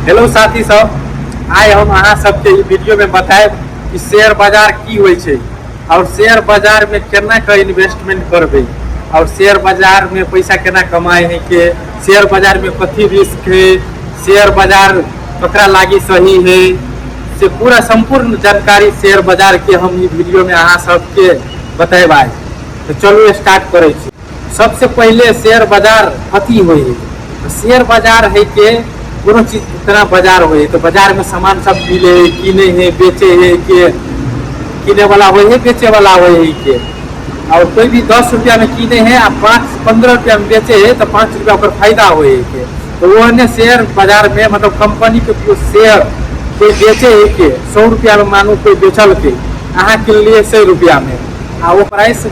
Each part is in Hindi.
हेलो साथी सब, आइ हम अहाँ सबके ई वीडियो में बताएं कि शेयर बाजार की होइ छै और शेयर बाजार में केना के इन्वेस्टमेंट करबे और शेयर बाजार में पैसा केना कमाए है के शेयर बाजार में कथी रिस्क है, शेयर बाजार ककरा लागी सही है से पूरा संपूर्ण जानकारी शेयर बाजार के हम ई वीडियो में अहाँ सबके बतेबा। तो चलू स्टार्ट करे छी। सबसे पहले शेयर बाजार कथी होइ है। शेयर बाजार है के कोनो चीज इतना बाजार हो तो बाजार में सामान सब मिले किने है बेचे है के किने वाला हो है बेचे वाला हो है के और कोई भी 10 रुपया में किने है और 5-15 रुपया में बेचे है तो 5 रुपया पर फायदा हो है के। तो वो ने शेयर बाजार में मतलब कंपनी के जो शेयर कोई बेचे है के 100 रुपया में मानो कोई बेचल के अहाँ के लिए 100 रुपया में आ वो प्राइस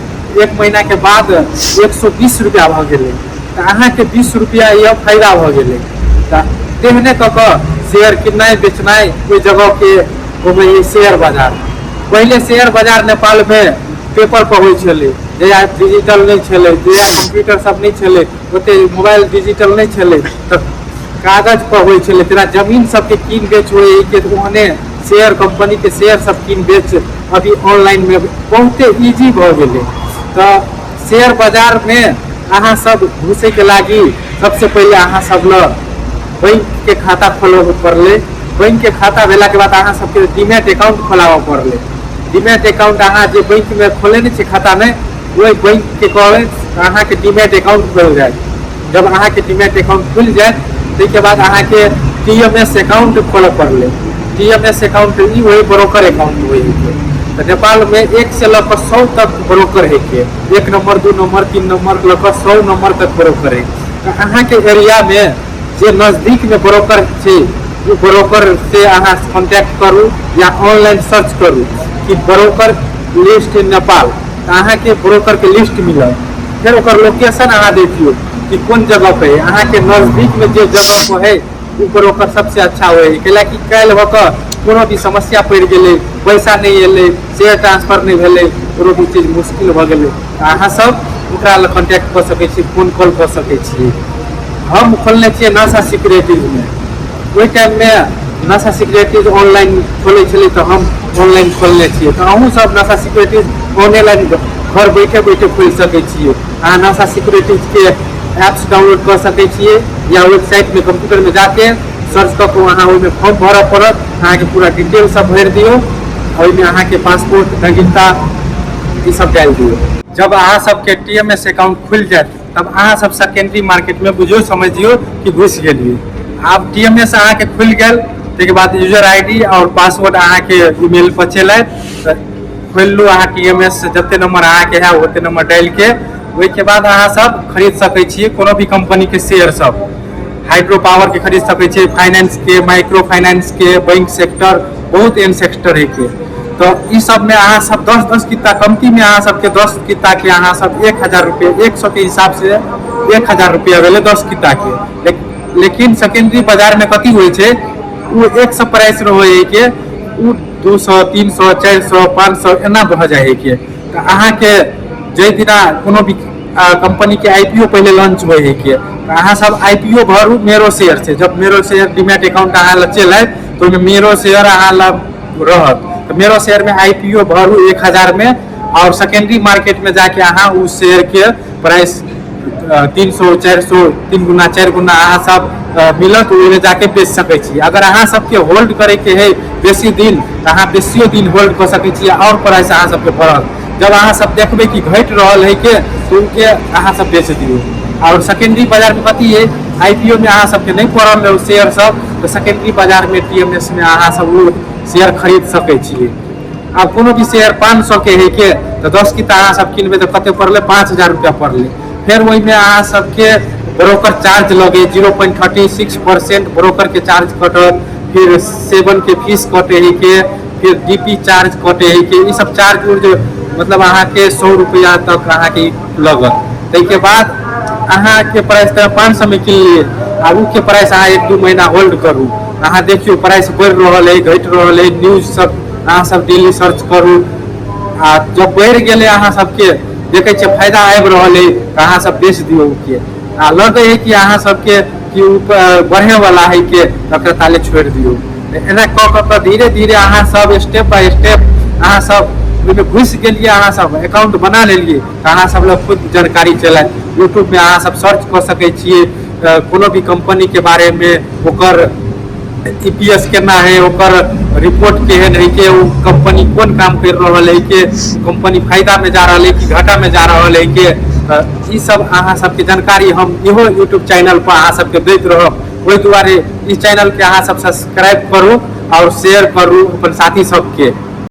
एक महीना के बाद 120 रुपया भ गेले तो अहाँ के 20 रुपया यह फायदा भ गेले। तेहने कऽ शेयर किनाइ बेचनाइ कोई जगह के घूमे शेयर बाजार। पहले शेयर बाजार नेपाल में पेपर पर होइ छलै, जहिया डिजिटल नहीं छलै, जहिया कंप्यूटर सब नहीं छलै, ओते मोबाइल डिजिटल नहीं छलै तो कागज पर होइ छलै। तेरा जमीन सब के कीन बेच होइ के ओहने शेयर कंपनी के शेयर सब कीन बेच अभी ऑनलाइन में बहुते इजी भ गेलै। तो शेयर बाजार में अहाँ सब घुसे के लागी सबसे पहले अहाँ सब ल बैंक के खाता खोलबे पड़ले। बैंक के खाता भेला के बाद अहाँ सबके डीमैट अकाउंट खोलाबे पड़ले। डीमैट अकाउंट अहाँ जे बैंक में खोले नहीं खाता में वही बैंक के कहबे अहाँ के डीमैट अकाउंट खुल जाए। जब अहाँ के डीमैट अकाउंट खुल जाए के बाद अहाँ के टीएमएस अकाउंट खोले पड़ले। टीएमएस अकाउंट ई वही ब्रोकर अकाउंट हुई है। तो नेपाल में 1 से लेकर 100 तक ब्रोकर है के 1 नंबर 2 नंबर 3 नंबर लेकर 100 नंबर तक ब्रोकर है। तो अहाँ के एरिया में जे नजदीक में ब्रोकर छे वो ब्रोकर से अहाँ कांटेक्ट करू या ऑनलाइन सर्च करू कि ब्रोकर लिस्ट इन नेपाल तो अहाँ के ब्रोकर के लिस्ट मिलत। फिर ओकर लोकेशन अहाँ देखियो कि कौन जगह पे है। अहाँ के नजदीक में जे जगह पर है वो ब्रोकर सबसे अच्छा होए है। कैला कि काल होकर कोनो भी समस्या पड़ गेले, पैसा नहीं एले, शेयर ट्रांसफर नहीं भेले, कोनो भी चीज मुश्किल भ गेले अहाँ सब ओकरा ल कांटेक्ट कर सकै छी, फोन कॉल कर सकै छी। हम खोलने छे नशा सिक्योरिटीज में, वही टाइम में नशा सिक्योरिटीज ऑनलाइन खोले छे तो हम ऑनलाइन खोलने छे। तो अहूँ सब नशा सिक्योरिटीज ऑनलाइन घर बैठे बैठे खोल सके छे। अहाँ नशा सिक्योरिटीज के एप्स डाउनलोड कर सके छे या वेबसाइट में कंप्यूटर में जाके सर्च करके वहाँ में फॉर्म भर पड़त। अहाँ के पूरा डिटेल सब भर दियो, में अहाँ के पासपोर्ट नागरिकता ये सब डाल दियो। जब अहाँ सबके टीएमएस अकाउंट खुल जाए तब अहाँ सब सेकेंडरी मार्केट में बुझियो समझियो कि घुस गेलिए। आप टीएमएस अहाँ के खुल गल के बाद यूजर आईडी और पासवर्ड अहाँ के ईमेल पर चले तो खोल लू। अहाँ टीएमएस जते नंबर अहाँ के है ओते नंबर डाल के वही के बाद अहाँ सब खरीद सके छी कोनो भी कंपनी के शेयर सब। हाइड्रो पावर के खरीद सके छी, फाइनेंस के, माइक्रो फाइनेंस के, बैंक सेक्टर बहुत एन सेक्टर है के। तो इस सब में अहाँ सब 10-10 किता कमती में अहाँ सबके 10 किता के अहाँ सब 1000 रुपये 100 के हिसाब से 1000 रुपया भेले 10 किता के। लेकिन सेकेंडरी बाजार में कथी होइ छे वो 100 प्राइस रहे के 200 300 400 500 एना भ जाए के। तो अहाँ के जे दिना कोनो भी कंपनी के आईपीओ पहले लॉन्च हो है के तो अहाँ सब आईपीओ भरू मेरो शेयर से। जब मेरो शेयर डीमैट अकाउंट अहाँ ल चले तो मेरो शेयर अहाँ ल रहत। तो मेरो शेयर में आईपीओ भरू 1000 में और सेकेंडरी मार्केट में जाके अहाँ उस शेयर के प्राइस 300 400 3 गुना 4 गुना अहाँ सब मिलत में जाके बेच सके छी। अगर अहाँ सबके होल्ड करे के है बेसी दिन तो अहाँ बेसियो दिन होल्ड कर सके छी और प्राइस अहाँ सबके बढ़त। जब अहाँ सब देखबे कि घट रहल है के तो उनके अहाँ सब बेच दियो। और सेकेंडरी बाजार में कथी है आईपीओ में अहाँ सबके नहीं पड़ल है शेयर सब तो सेकेंडरी बाजार में टीएमएस में अहाँ सब वो शेयर खरीद सके छी। अब कोनो भी शेयर 500 के है के तो 10 किता अहाँ सब किनबे तो कते पड़ले 5000 रुपया पड़ले। फिर वही में अहाँ सबके ब्रोकर चार्ज लगे 0.36% ब्रोकर के चार्ज कटल, फिर 7 के फीस कटे है के, फिर डीपी चार्ज कटे है के। ये सब चार्ज उर्ज मतलब अहाँ के 100 रुपया तक अहाँ के लगत। के बाद अहाँ के प्राइस 500 में किन लिए अब के प्राइस अहाँ 1-2 महीना होल्ड करू। अहाँ देखियो प्राइस बढ़ रहा है घट रहा है, न्यूज सब अहाँ सब डेली सर्च करू। आ जब बढ़ गए अहाँ सबके देखे फायदा आबि रहा है तो अहाँ सब बेच दियो के। लगे है कि अहाँ सबके कि बढ़े वाला है के ओकरा ताले छोड़ दियो। एना कऽ कऽ धीरे धीरे अहाँ सब स्टेप बाय स्टेप अहाँ सब ओहिमे घुस गेलिए, अहाँ सब अकाउंट बना लेलिए तो अहाँ सब लोग खुद जानकारी चला। यूट्यूब में अहाँ सब सर्च कर सकै छिए कोनो भी कंपनी के बारे में, ओकर EPS केना है, ओकर रिपोर्ट केहन है के, वो कंपनी कौन काम कर रहा है के, कंपनी फायदा में जा रहा है कि घाटा में जा रहा है के, ई सब अहाँ सबके जानकारी हम इहो यूट्यूब चैनल पर अहाँ सबके दैत रहब। ओहि दुआरे इस चैनल के अहाँ सब सब्सक्राइब करू और शेयर करू अपन साथी सबके।